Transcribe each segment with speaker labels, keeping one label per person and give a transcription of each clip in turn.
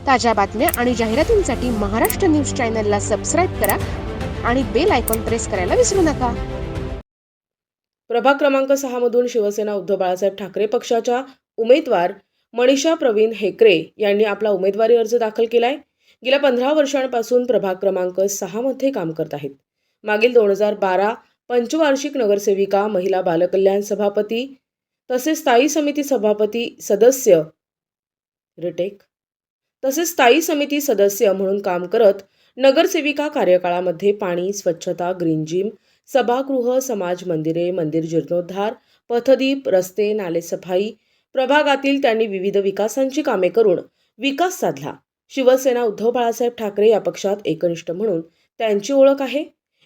Speaker 1: ताज्या बातम्या आणि जाहिरातींसाठी महाराष्ट्र न्यूज चॅनलला सबस्क्राईब करा आणि बेल आयकॉन प्रेस करायला विसरू नका।
Speaker 2: प्रभाग क्रमांक 6 मधून शिवसेना उद्धव बाळासाहेब ठाकरे पक्षाच्या उमेदवार मनीषा प्रवीण हेकरे यांनी आपला उमेदवारी अर्ज दाखल केलाय। गेल्या 15 वर्षांपासून प्रभाग क्रमांक 6 मध्ये काम करत आहेत। मागील 2012 पंचवार्षिक नगरसेविका, महिला बालकल्याण सभापती तसेच स्थायी समिती सभापती सदस्य स्थायी समिती सदस्य म्हणून काम करत नगरसेविका कार्यकाळामध्ये पाणी, स्वच्छता, ग्रीन जिम, सभागृह, समाज मंदिरे, मंदिर जीर्णोद्धार, पथदीप, रस्ते, नाले सफाई प्रभागातील त्यांनी विविध विकासांची कामे करून विकास साधला। शिवसेना उद्धव बाळासाहेब ठाकरे या पक्षात एकनिष्ठ म्हणून त्यांची ओळख आहे।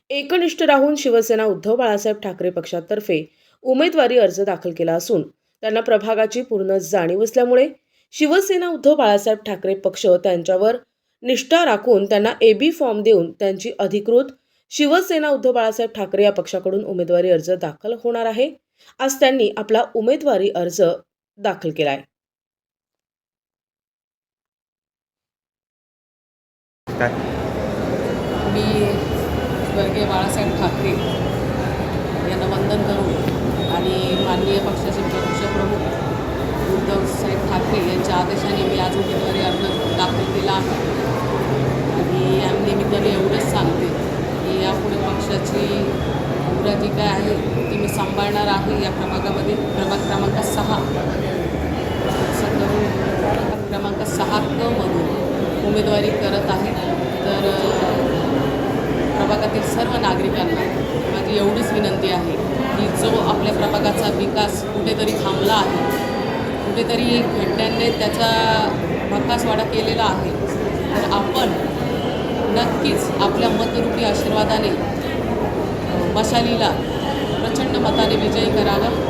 Speaker 2: एकनिष्ठ राहून शिवसेना उद्धव बाळासाहेब ठाकरे पक्षातर्फे उमेदवारी अर्ज दाखल केला असून त्यांना प्रभागाची पूर्ण जाणीव असल्यामुळे शिवसेना उद्धव बाळासाहेब ठाकरे पक्ष त्यांच्यावर निष्ठा राखून त्यांना AB फॉर्म देऊन त्यांची अधिकृत शिवसेना उद्धव बाळासाहेब ठाकरे या पक्षाकडून उमेदवारी अर्ज दाखल होणार आहे। आज त्यांनी आपला उमेदवारी अर्ज दाखल केलाय।
Speaker 3: मी स्वर्गीय बाळासाहेब ठाकरे यांना वंदन करून आणि माननीय पक्षाचे पक्षप्रमुख उद्धवसाहेब ठाकरे यांच्या आदेशाने मी आज उमेदवारी अर्ज दाखल केला आहे। आणि या निमित्ताने एवढंच सांगते की यापुढे पक्षाची मुरा जी काय आहे ती मी सांभाळणार आहे। या प्रभागामध्ये प्रभाग क्रमांक 6 क्रमांक 6 मधून उमेदवारी करत आहे। तर प्रभागातील सर्व नागरिकांना माझी एवढीच विनंती आहे की जो आपल्या प्रभागाचा विकास कुठेतरी थांबला आहे, कुठेतरी खड्ड्यांनी त्याचा भकासवाडा केलेला आहे, तर आपण नक्कीच आपल्या मतरूपी आशीर्वादाने मशालीला प्रचंड मताने विजयी करावं